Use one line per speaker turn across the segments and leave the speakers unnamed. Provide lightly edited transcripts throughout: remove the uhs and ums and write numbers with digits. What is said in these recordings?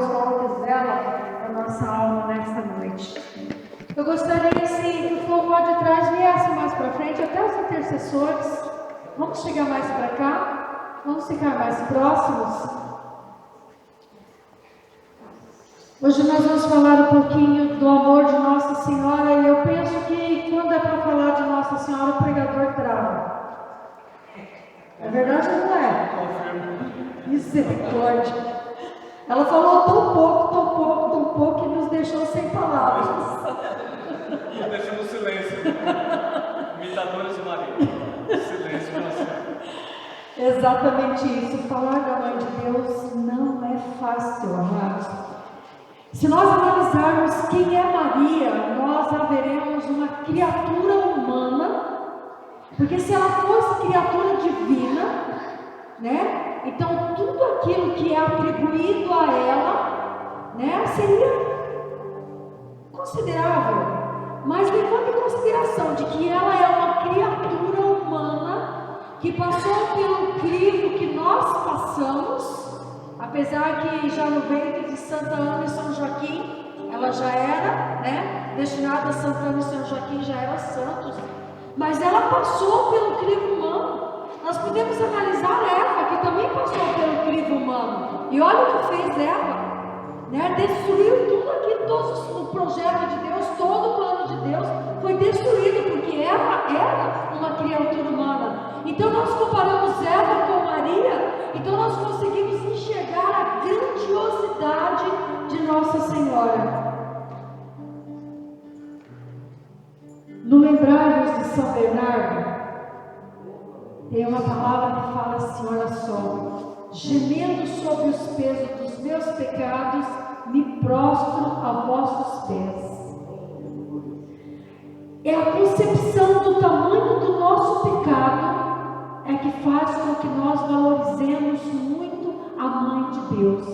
Deus coloque zela na nossa alma nesta noite. Eu gostaria assim que o louvor de trás viesse mais para frente, até os intercessores. Vamos chegar mais para cá, vamos ficar mais próximos. Hoje nós vamos falar um pouquinho do amor de Nossa Senhora, e eu penso que quando é para falar de Nossa Senhora, o pregador trava. É verdade ou não é? Misericórdia. Ela falou tão pouco, que nos deixou sem palavras.
Nos deixou no silêncio. Imitadores de Maria. Silêncio para sempre.
Exatamente isso. Falar da Mãe de Deus não é fácil, amados. Se nós analisarmos quem é Maria, nós haveremos uma criatura humana, porque se ela fosse criatura divina, né? Então tudo aquilo que é atribuído a ela, né, seria considerável. Mas levando em consideração de que ela é uma criatura humana que passou pelo crivo que nós passamos, apesar que já no ventre de Santa Ana e São Joaquim, ela já era, né, destinada a Santa Ana e São Joaquim, já eram santos, mas ela passou pelo crivo humano. Nós podemos analisar Eva, que também passou pelo crivo humano, e olha o que fez Eva, né? Destruiu tudo aquilo, todo o projeto de Deus, todo o plano de Deus foi destruído, porque Eva era uma criatura humana. Então nós comparamos Eva com Maria, então nós conseguimos enxergar a grandiosidade de Nossa Senhora. No Lembrai-vos de São Bernardo, tem uma palavra que fala assim, olha só: gemendo sobre os pesos dos meus pecados, me prostro a vossos pés. É a concepção do tamanho do nosso pecado é que faz com que nós valorizemos muito a Mãe de Deus.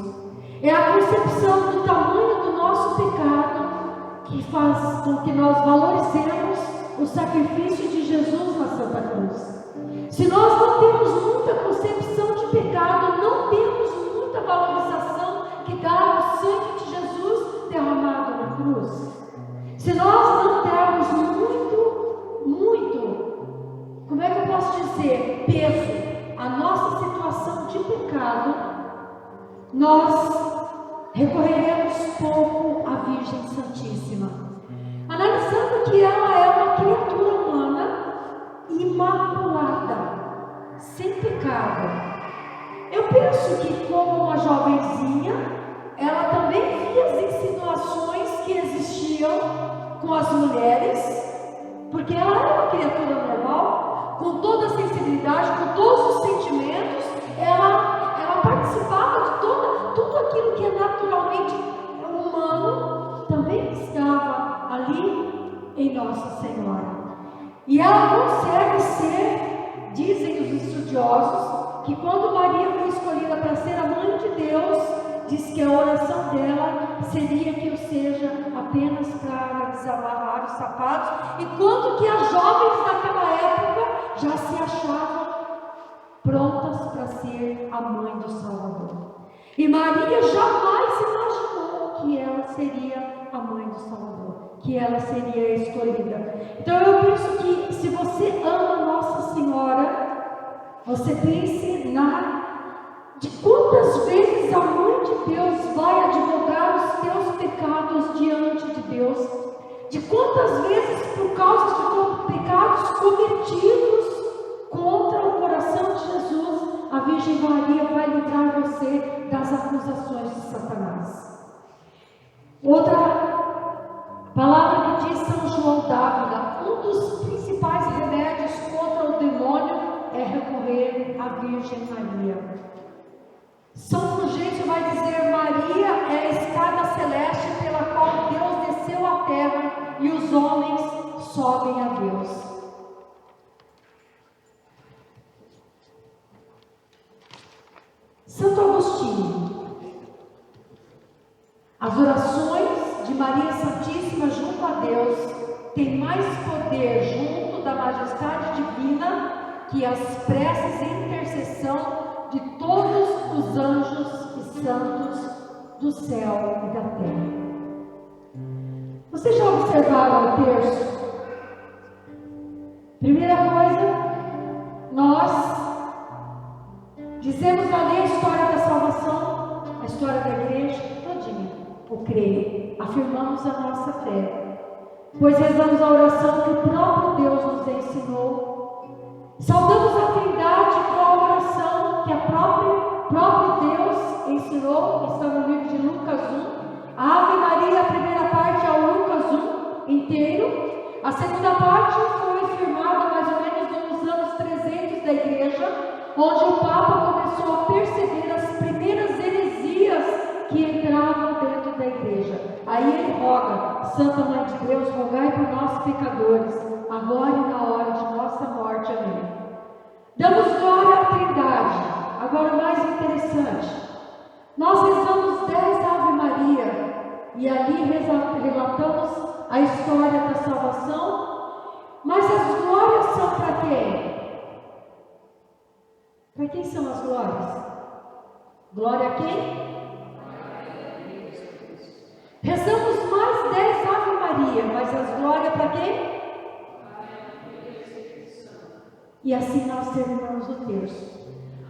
É a concepção do tamanho do nosso pecado que faz com que nós valorizemos o sacrifício de Jesus na Santa Cruz. Se nós não temos muita concepção de pecado, não temos muita valorização que dá o sangue de Jesus derramado na cruz. Se nós não temos muito, como é que eu posso dizer, peso, a nossa situação de pecado, nós recorreremos pouco à Virgem Santíssima. Analisando que ela é uma criatura humana, imaculada, sem pecado. Eu penso que, como uma jovenzinha, ela também via as insinuações que existiam com as mulheres, porque ela era uma criatura normal, com toda a sensibilidade, com todos os sentimentos, ela participava de tudo aquilo que é naturalmente humano, também estava ali em Nossa Senhora. E ela consegue ser, dizem os estudiosos, que quando Maria foi escolhida para ser a Mãe de Deus, diz que a oração dela seria que eu seja apenas para desamarrar os sapatos, enquanto que as jovens naquela época já se achavam prontas para ser a Mãe do Salvador. E Maria jamais imaginou que ela seria a Mãe do Salvador, que ela seria escolhida. Então eu penso que se você ama Nossa Senhora, você pense de quantas vezes a Mãe de Deus vai advogar os teus pecados diante de Deus, de quantas vezes por causa de pecados cometidos contra o coração de Jesus, a Virgem Maria vai livrar você das acusações de Satanás. Outra palavra que diz São João d'Ávila, um dos principais remédios contra o demônio é recorrer à Virgem Maria. São Fulgêncio vai dizer: Maria é a escada celeste pela qual Deus desceu à terra e os homens sobem a Deus. Santo Agostinho, as orações de Maria Santíssima junto a Deus têm mais poder junto da majestade divina que as preces e intercessão de todos os anjos e santos do céu e da terra. Vocês já observaram o terço? Primeira coisa, nós dizemos ali a história da salvação, a história da igreja, todinha, o creio, afirmamos a nossa fé, pois rezamos a oração que o próprio Deus nos ensinou, saudamos a Trindade com a oração que o próprio Deus ensinou, está no livro de Lucas 1, a Ave Maria, a primeira parte é o Lucas 1 inteiro, a segunda parte foi firmada mais ou menos nos anos 300 da igreja, onde o Papa começou a perceber as primeiras heresias que entravam dentro da igreja. Aí ele roga: Santa Mãe de Deus, rogai por nós pecadores, agora e na hora de nossa morte. Amém. Damos glória à Trindade. Agora o mais interessante, nós rezamos 10 Ave Maria e ali relatamos a história da salvação, mas as glórias são para quem? Para quem são as glórias? Glória a quem? Rezamos mais 10 Ave Maria, mas as glórias para quem? E assim nós terminamos o terço.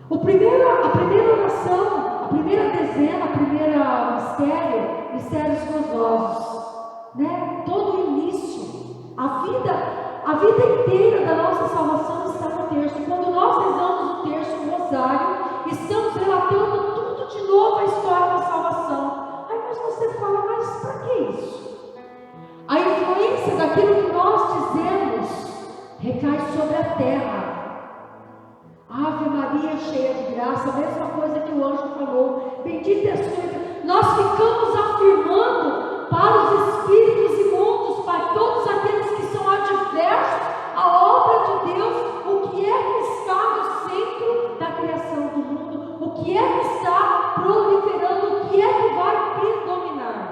A primeira oração, a primeira dezena, a primeira mistério, mistérios gozosos, né? Todo o início, a vida inteira da nossa salvação está no terço. Quando nós rezamos o terço, o rosário, estamos relatando tudo de novo a história da salvação. Aí mas você fala, mas para que isso? A influência daquilo que nós dizemos recai sobre a terra. Ave Maria, cheia de graça, a mesma coisa que o anjo falou, bendita és tu. Nós ficamos afirmando para os espíritos imundos, para todos aqueles que são adversos à obra de Deus, o que é que está no centro da criação do mundo, o que é que está proliferando, o que é que vai predominar.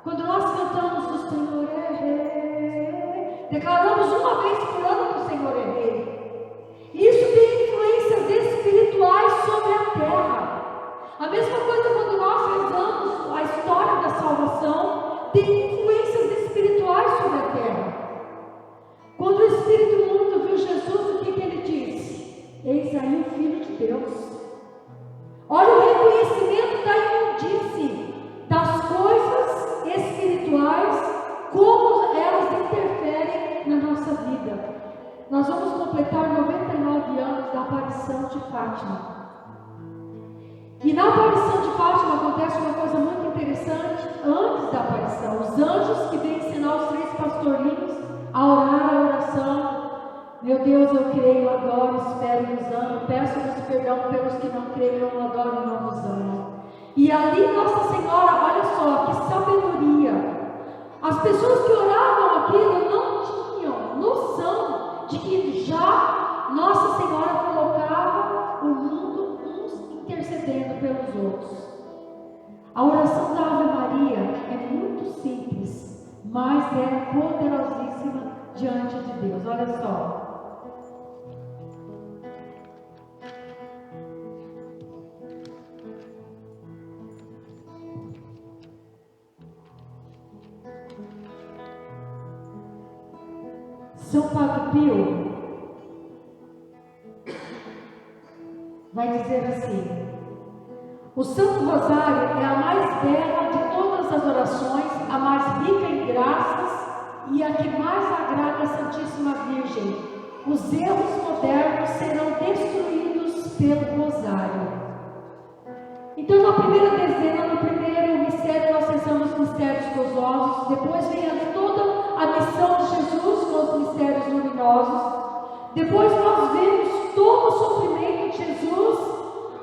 Quando nós cantamos o Senhor é Rei, declaramos uma vez por ano que o Senhor é Rei. Isso tem influências espirituais sobre a terra. A mesma coisa quando nós rezamos a história da salvação, tem influências espirituais sobre a terra. Quando o Espírito Mundo viu Jesus, o que ele disse? Eis aí o Filho de Deus. Olha o reconhecimento da imundície, das coisas espirituais, como elas interferem na nossa vida. Nós vamos completar 99 anos da aparição de Fátima. E na aparição de Fátima acontece uma coisa muito interessante antes da aparição. Os anjos que vêm ensinar os 3 pastorinhos a orar a oração. Meu Deus, eu creio, adoro, espero e vos amo. Peço-vos perdão pelos que não creem, eu não adoro e não vos amo. E ali Nossa Senhora, olha só, que sabedoria. As pessoas que oravam aquilo não tinham noção de que já Nossa Senhora colocava o mundo uns intercedendo pelos outros. A oração da Ave Maria é muito simples, mas é poderosíssima diante de Deus. Olha só. São Padre Pio vai dizer assim: o Santo Rosário é a mais bela de todas as orações, a mais rica em graças e a que mais agrada a Santíssima Virgem. Os erros modernos serão destruídos pelo Rosário. Então, na primeira dezena, no primeiro mistério, nós rezamos mistérios gozosos. Depois vem toda a missão de Jesus com os mistérios luminosos. Depois nós vemos todo o sofrimento de Jesus.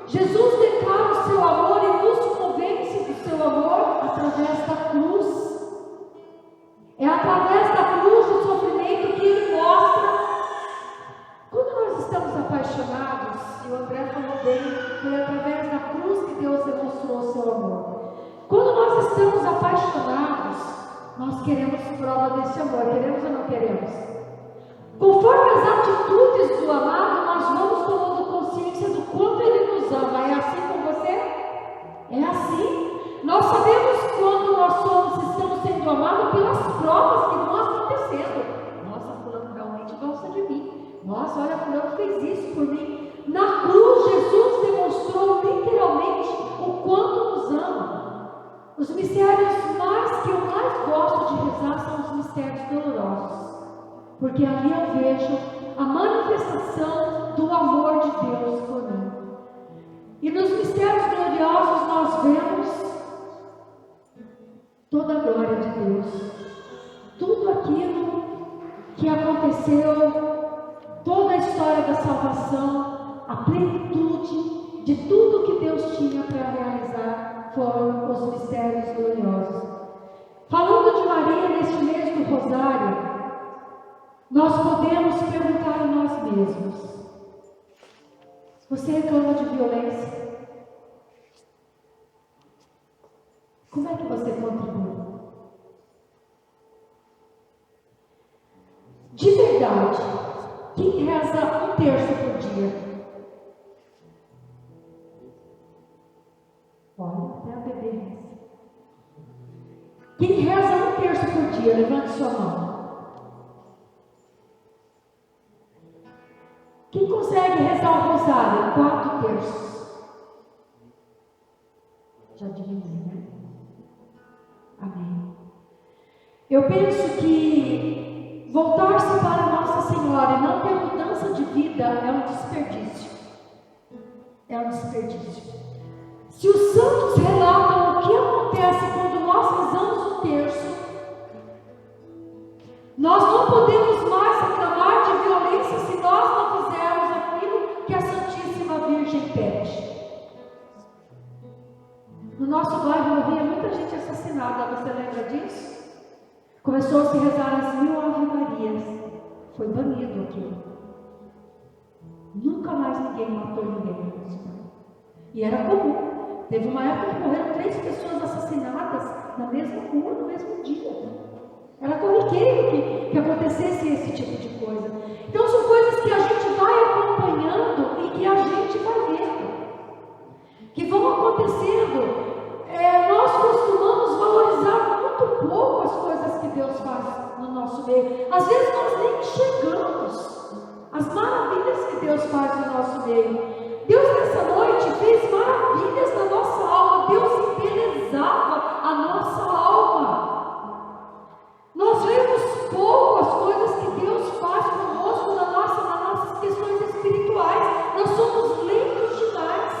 Jesus declara o seu amor e nos convence do seu amor através da cruz. É através da cruz do sofrimento que ele mostra. Quando nós estamos apaixonados, e o André falou bem, foi através da cruz que Deus demonstrou o seu amor. Quando nós estamos apaixonados, nós queremos prova desse amor, queremos ou não queremos? Conforme as atitudes do amado, nós vamos tomando consciência do quanto ele nos ama. É assim com você? É assim? Nós nossa, olha, fulano fez isso por mim. Na cruz, Jesus demonstrou literalmente o quanto nos ama. Os mistérios que eu mais gosto de rezar são os mistérios dolorosos, porque ali eu vejo a manifestação do amor de Deus por mim. E nos mistérios gloriosos nós vemos toda a glória de Deus, tudo aquilo que aconteceu, toda a história da salvação, a plenitude de tudo que Deus tinha para realizar foram os mistérios gloriosos. Falando de Maria neste mês do Rosário, nós podemos perguntar a nós mesmos: você reclama de violência? Como é que você contribui? De verdade, quem reza 1/3 por dia? Olha, até a bebê reza. Quem reza 1/3 por dia, levante sua mão. Quem consegue rezar o rosário 4/3? Já diminui, né? Amém. Eu penso que voltar-se para Nossa Senhora e não ter mudança de vida é um desperdício. É um desperdício. Se os santos relatam o que acontece quando nós rezamos o terço, nós não podemos mais reclamar de violência se nós não fizermos aquilo que a Santíssima Virgem pede. No nosso bairro morria muita gente assassinada, você lembra disso? Começou a se rezar as 1000 ave-marias. Foi banido aquilo. Nunca mais ninguém matou ninguém. E era comum. Teve uma época que morreram 3 pessoas assassinadas na mesma rua, no mesmo dia. Era corriqueiro que acontecesse esse tipo de coisa. Então são coisas que a gente vai acompanhando e que a gente vai vendo, que vão acontecendo. Nós costumamos valorizar muito pouco as coisas que Deus faz no nosso meio. Às vezes nós nem enxergamos as maravilhas que Deus faz no nosso meio. Deus nessa noite fez maravilhas na nossa alma. Deus embelezava a nossa alma. Nós vemos pouco as coisas que Deus faz conosco nas nossas questões espirituais. Nós somos lentos demais.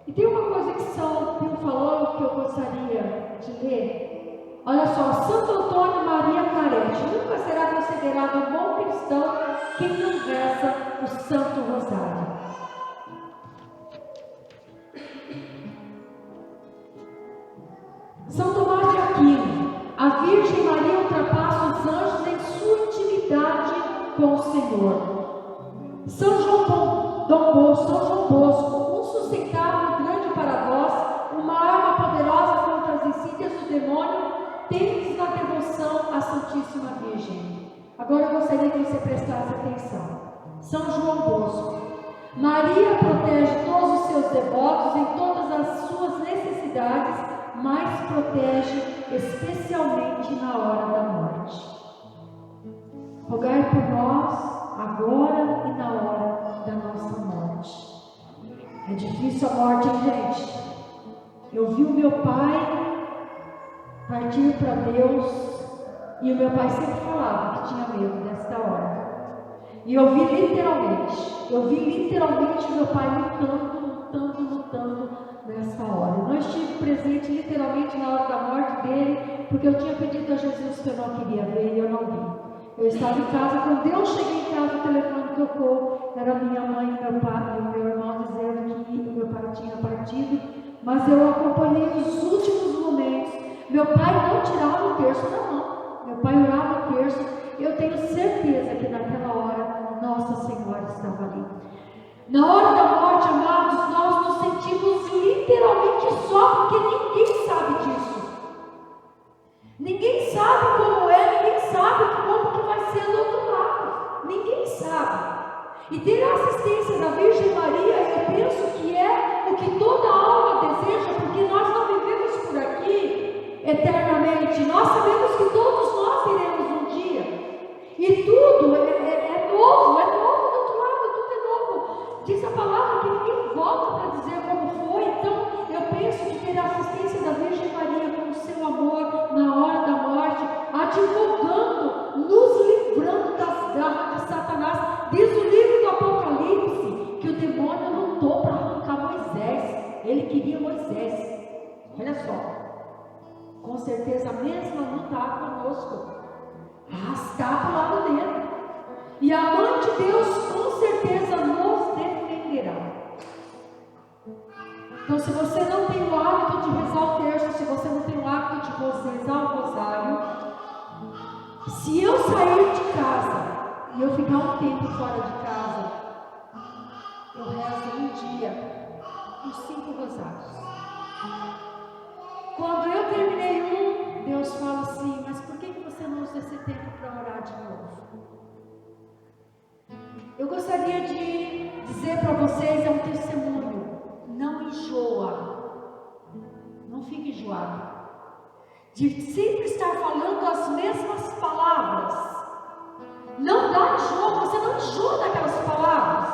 E tem uma coisa que São Pio falou que eu gostaria de ler. Olha só, Santo Antônio Maria Claret: nunca será considerado um bom cristão quem não reza o Santo Rosário. São Tomás de Aquino: a Virgem Maria ultrapassa os anjos em sua intimidade com o Senhor. São João Bosco: um sustentáculo grande para vós, uma arma poderosa contra as insídias do demônio, tendes na devoção à Santíssima Virgem. Agora eu gostaria que você prestasse atenção. São João Bosco: Maria protege todos os seus devotos em todas as suas necessidades, mas protege especialmente na hora da morte. Rogai por nós, agora e na hora da nossa morte. É difícil a morte, hein, gente? Eu vi o meu pai partir para Deus, e o meu pai sempre falava que tinha medo desta hora. E eu vi literalmente o meu pai lutando nessa hora. Eu não estive presente literalmente na hora da morte dele, porque eu tinha pedido a Jesus que eu não queria ver e eu não vi. Eu estava em casa, quando eu cheguei em casa, o telefone tocou, era minha mãe e meu pai e o meu irmão dizendo que o meu pai tinha partido, mas eu acompanhei os últimos momentos. Meu pai não tirava o terço da mão, meu pai orava o terço, e eu tenho certeza que naquela hora Nossa Senhora estava ali. Na hora da morte, amados, nós nos sentimos literalmente só, porque ninguém sabe disso. Ninguém sabe como é, ninguém sabe como que vai ser do outro lado. Ninguém sabe. E ter a assistência da Virgem Maria, eu penso que é o que toda alma deseja, porque nós não vivemos por aqui eternamente. Nós sabemos que todos nós iremos um dia. E tudo é novo dizer como foi. Então, eu penso que ter a assistência da Virgem Maria com o seu amor na hora da morte, advogando, nos livrando das garras de Satanás. Diz o livro do Apocalipse que o demônio lutou para arrancar Moisés. Ele queria Moisés. Olha só. Com certeza a mesma luta há conosco. Arrastar para o lado dele. E a mãe de Deus com certeza nos defenderá. Então, se você não tem o hábito de rezar o terço, se você não tem o hábito de rezar o rosário, se eu sair de casa e eu ficar um tempo fora de casa, eu rezo um dia os 5 rosários. Quando eu terminei Deus fala assim: mas por que você não usa esse tempo para orar de novo? Eu gostaria de dizer para vocês, é um testemunho. Não enjoa. Não fique enjoado. De sempre estar falando as mesmas palavras. Não dá enjoo, você não enjoa daquelas palavras.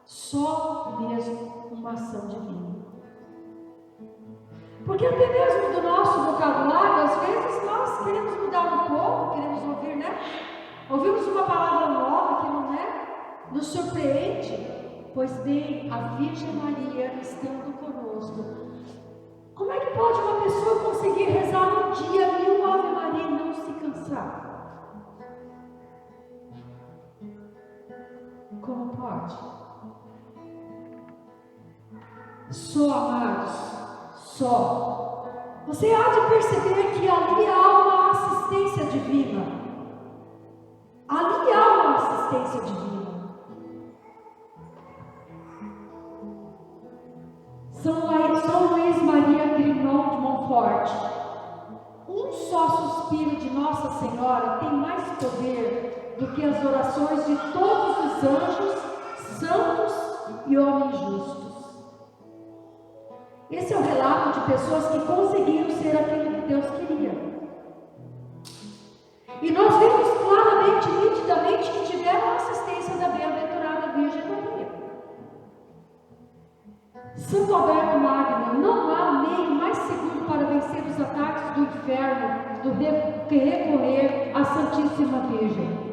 Só mesmo uma ação divina. Porque até mesmo do nosso vocabulário, às vezes nós queremos mudar um pouco, queremos ouvir, né? Ouvimos uma palavra nova que não é, nos surpreende. Pois bem, a Virgem Maria estando conosco. Como é que pode uma pessoa conseguir rezar um dia 1000 Ave Maria e não se cansar? Como pode? Só, amados, só. Você há de perceber que ali há uma assistência divina. Ali há uma assistência divina. São Luís Maria Grignon de Montfort. Um só suspiro de Nossa Senhora tem mais poder do que as orações de todos os anjos, santos e homens justos. Esse é o relato de pessoas que conseguiram ser aquilo que Deus queria. E nós vemos claramente, nitidamente, que tiveram a assistência da bem-aventurada Virgem Maria. Santo Alberto Magno: não há meio mais seguro para vencer os ataques do inferno do que recorrer à Santíssima Virgem.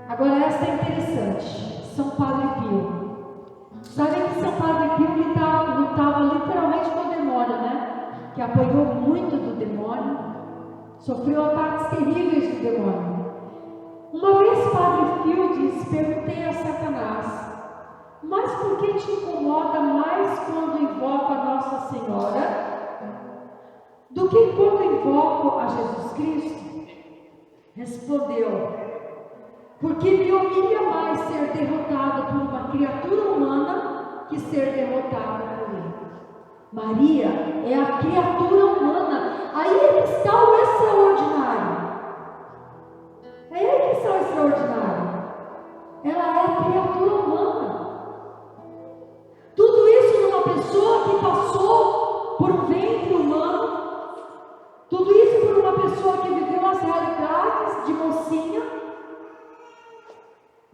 Agora essa é interessante. São Padre Pio. Sabem que São Padre Pio lutava literalmente com o demônio, né? Que apanhou muito do demônio, sofreu ataques terríveis do demônio. Uma vez Padre Pio disse: perguntei a Satanás, mas por que te incomoda mais quando invoco a Nossa Senhora do que quando invoco a Jesus Cristo? Respondeu: porque me humilha mais ser derrotado por uma criatura humana que ser derrotada por ele. Maria é a criatura humana. Aí é que está o extraordinário. É aí que está o extraordinário. Ela é a criatura humana. Tudo isso numa pessoa que passou por um ventre humano. Tudo isso por uma pessoa que viveu as realidades de mocinha.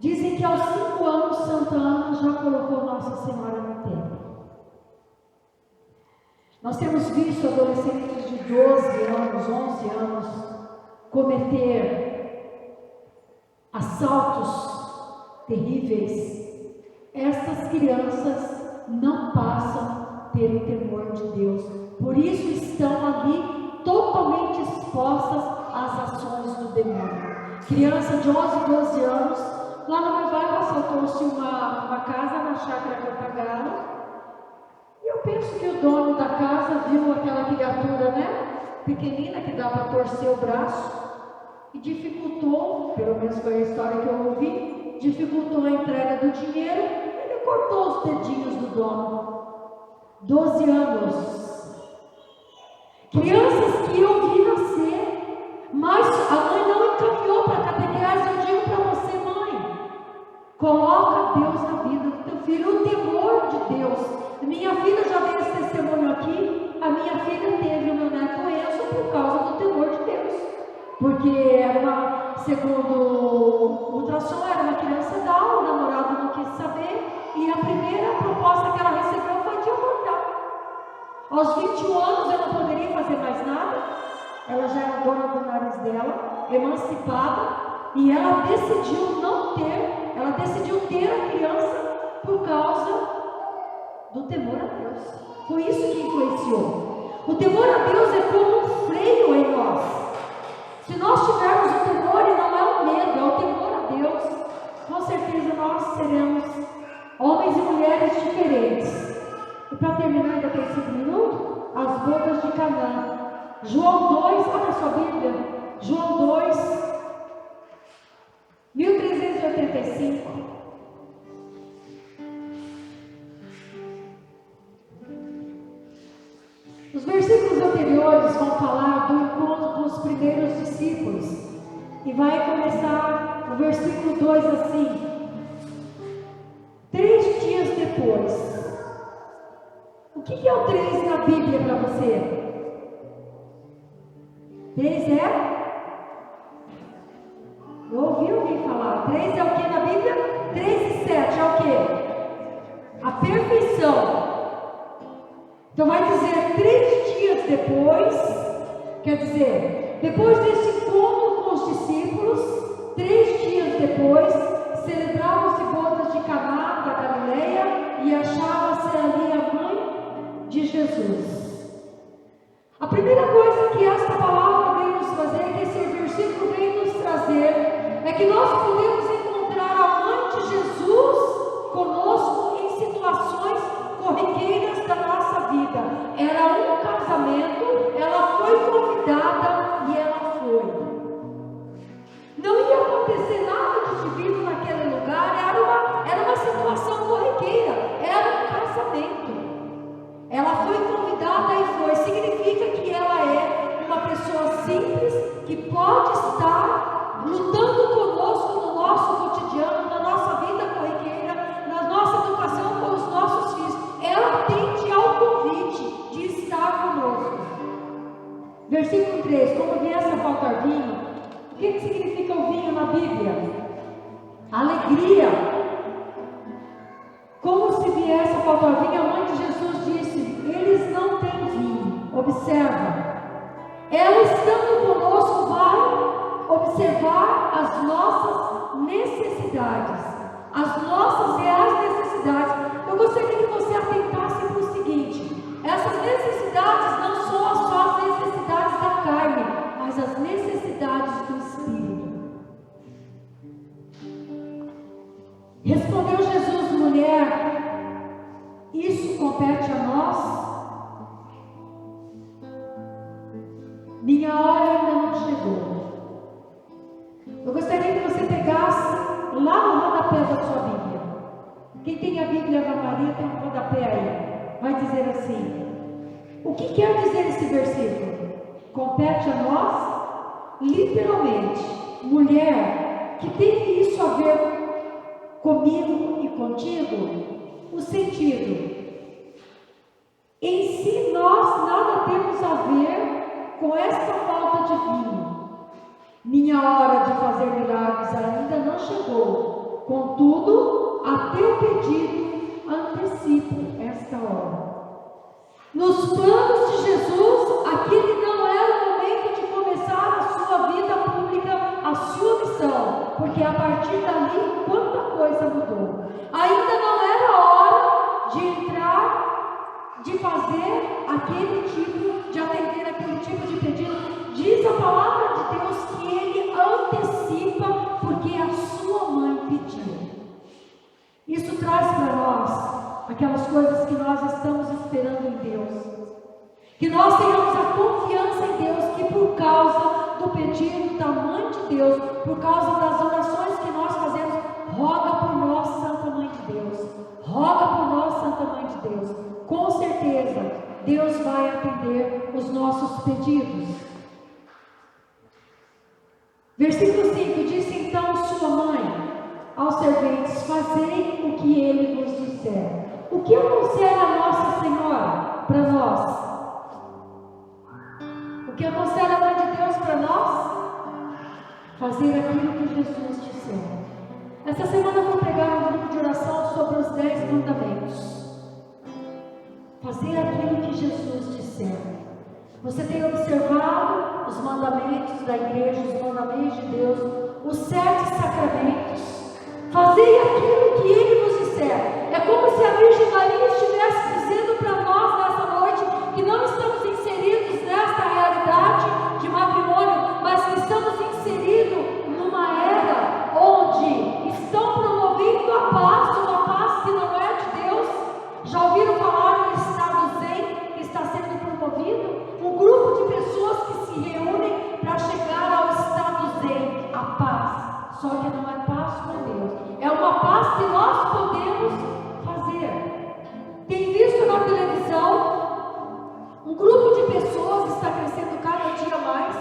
Dizem que aos 5 anos Santa Ana já colocou Nossa Senhora no templo. Nós temos visto adolescentes de 12 anos, 11 anos cometer assaltos terríveis. Essas crianças não passam a ter o temor de Deus. Por isso estão ali totalmente expostas às ações do demônio. Criança de 11, 12 anos, lá no meu bairro assaltou-se uma casa na chácara Cantagalo. E eu penso que o dono da casa viu aquela criatura, né, pequenina, que dá para torcer o braço, e dificultou, pelo menos foi a história que eu ouvi, dificultou a entrega do dinheiro. Ele cortou os dedinhos do dono. 12 anos. Crianças que eu vi nascer, mas a mãe não encaminhou para a catequese. Eu digo para você, mãe, coloca Deus na vida do teu filho, o temor de Deus. Minha filha já deu esse testemunho aqui. A minha filha teve o meu neto Enzo por causa do temor de Deus. porque era segundo o ultrassom, era uma criança Down, o namorado não quis saber, e a primeira proposta que ela recebeu foi de abortar. Aos 21 anos ela não poderia fazer mais nada, ela já era dona do nariz dela, emancipada, e ela decidiu ter a criança por causa do temor a Deus. Foi isso que influenciou. O temor a Deus é como um freio em nós. Se nós tivermos o temor, e não é o medo, é o temor a Deus, com certeza nós seremos homens e mulheres diferentes. E para terminar, ainda tem 5 minutos, as bodas de Canaã. João 2, olha a sua Bíblia, João 2, 1385. Os versículos anteriores vão falar do encontro com os primeiros discípulos. E vai começar o versículo 2 assim: 3 dias depois. O que é o 3 na Bíblia para você? 3 é? Eu ouvi alguém falar. 3 é o que na Bíblia? 3 e 7 é o que? A perfeição. Então vai dizer 3 dias depois, quer dizer, depois desse encontro com os discípulos, 3 dias depois, celebravam-se bodas de Caná da Galileia e achava-se ali a mãe de Jesus. A primeira coisa que esta palavra vem nos fazer, que esse versículo vem nos trazer, é que nós podemos encontrar a mãe de Jesus conosco em situações corriqueiras da nossa vida. Era um casamento, ela foi convidada e ela foi. Não ia acontecer nada de divino naquele lugar, era uma situação corriqueira, era um casamento. Ela foi convidada e foi. Significa que ela é uma pessoa simples, que pode estar lutando conosco no nosso cotidiano, na nossa vida corriqueira, na nossa educação com os nossos filhos. Ela atende ao convite de estar conosco. Versículo 3: quando viesse a faltar vinho, o que significa o vinho na Bíblia? Alegria. Como se viesse a faltar vinho, a mãe de Jesus disse: eles não têm vinho. Observa, ela estando conosco vai observar as nossas necessidades, as nossas reais necessidades. Eu gostaria que você atentasse para o seguinte: essas necessidades não são só as necessidades da carne, mas as necessidades do Espírito. Respondeu Jesus: mulher, isso compete a nós? Minha hora ainda não chegou. Eu gostaria que você pegasse lá no rodapé da sua Bíblia. Quem tem a Bíblia Ave Maria tem um rodapé aí. Vai dizer assim: o que quer dizer esse versículo? Compete a nós? Literalmente, mulher, que tem isso a ver comigo e contigo? O sentido: em si nós nada temos a ver com esta falta de vinho. Minha hora de fazer milagres ainda não chegou. Contudo, a teu pedido antecipo esta hora. Nos planos de Jesus, aquele não era o momento de começar a sua vida pública, a sua missão, porque a partir dali, quanta coisa mudou. Ainda não era a hora de entrar, de fazer aquele tipo, de atender aquele tipo de pedido. Diz a palavra de Deus que ele antecipa, porque a sua mãe pediu. Isso traz para nós aquelas coisas que nós estamos esperando em Deus. Que nós tenhamos a confiança em Deus, que por causa do pedido da mãe de Deus, por causa das orações que nós fazemos, roga por nós, Santa Mãe de Deus. Roga por nós, Santa Mãe de Deus. Com certeza, Deus vai atender os nossos pedidos. Versículo 5: disse então sua mãe aos serventes: fazei o que ele vos disser. O que aconselha a Nossa Senhora para nós? O que aconselha a Mãe de Deus para nós? Fazer aquilo que Jesus disser. Essa semana eu vou pregar um grupo de oração sobre os 10 mandamentos. Fazer aquilo que Jesus disser. Você tem observado os mandamentos da igreja, os mandamentos de Deus, os 7 sacramentos. Fazer aquilo que Ele vos disser. É como se a Virgem Maria estivesse dizendo para nós nessa noite que não estamos inseridos nesta realidade de matrimônio, mas que estamos inseridos numa era onde estão promovendo a paz, uma paz que não é de Deus. Já ouviram falar no estado Zen que está sendo promovido? Um grupo de pessoas que se reúnem para chegar ao estado Zen, a paz. Só que não é paz com Deus, é uma paz que nós podemos fazer. Tem visto na televisão um grupo de pessoas, está crescendo cada dia mais,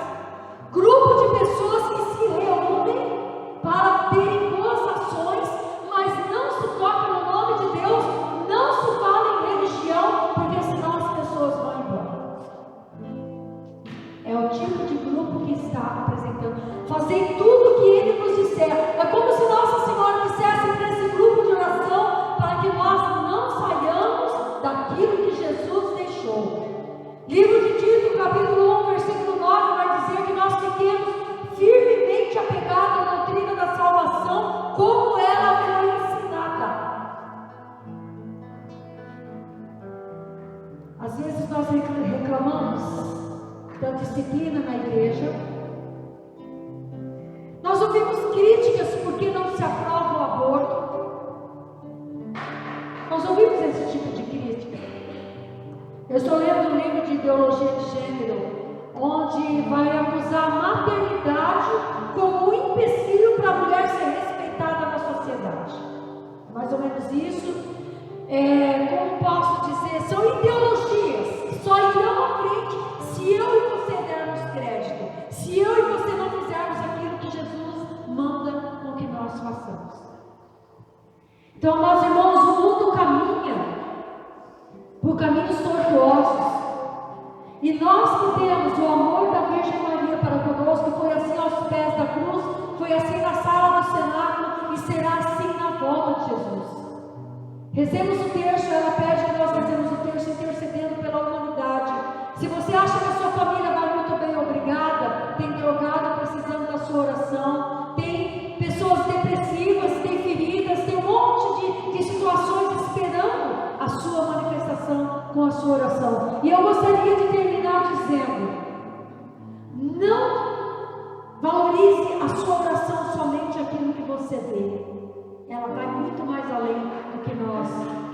grupo de pessoas que se reúnem para terem boas ações, mas não se toca no nome de Deus, não se fala em religião, porque senão as pessoas vão embora. É o tipo de grupo que está apresentando. Fazer tudo o que Ele nos disser. É como se Nossa Senhora dissesse para esse grupo de oração, para que nós não saiamos daquilo que Jesus deixou. Livro de Tito, capítulo 1, versículo 9, vai dizer que nós fiquemos firmemente apegados à doutrina da salvação, como ela foi ensinada. Às vezes nós reclamamos da disciplina na igreja. Nós ouvimos críticas porque não se aprova o aborto. Nós ouvimos esse tipo de crítica. Eu estou lendo um livro de ideologia de gênero, onde vai acusar a maternidade como um empecilho para a mulher ser respeitada na sociedade. Mais ou menos isso. Como posso dizer, são ideologias que só irão à frente se eu e você dermos crédito, se eu e você não fizermos aquilo que Jesus manda com que nós façamos. Então, meus irmãos, o mundo caminha por caminhos tortuosos, e nós que temos o amor da Virgem Maria para conosco, foi assim aos pés da cruz, foi assim na sala do cenáculo e será assim na volta de Jesus. Rezemos o terço, ela pede que nós rezemos o terço intercedendo pela humanidade. Se você acha que a sua família vai muito bem, obrigada. Tem drogado precisando da sua oração, tem pessoas depressivas, tem feridas, tem um monte de situações esperando a sua manifestação com a sua oração. E eu gostaria de terminar dizendo: não valorize a sua oração somente aquilo que você vê. Ela vai muito mais além do que nós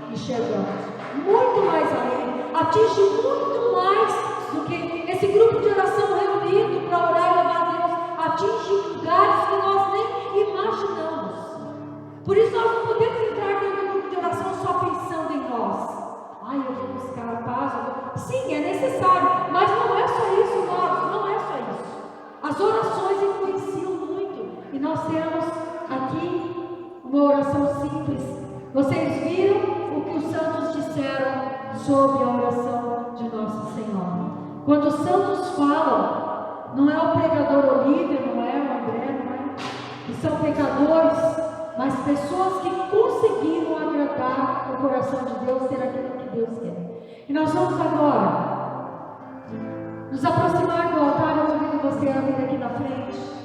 enxergamos, muito mais além, atinge muito mais do que esse grupo de oração reunido para orar e louvar a Deus, atinge lugares que nós nem imaginamos. Por isso nós não podemos entrar dentro do grupo de oração só pensando em nós. Ai, eu vou buscar a paz, sim, é necessário, mas não é só isso, nós, não é só isso. As orações influenciam muito, e nós temos aqui uma oração simples. Vocês viram o que os santos disseram sobre a oração de Nossa Senhora? Quando os santos falam, não é o pregador Olívia, não é o André, não é? Que são pecadores, mas pessoas que conseguiram agradar o coração de Deus, ter aquilo que Deus quer. E nós vamos agora nos aproximar do altar. Eu convido você a vir aqui na frente.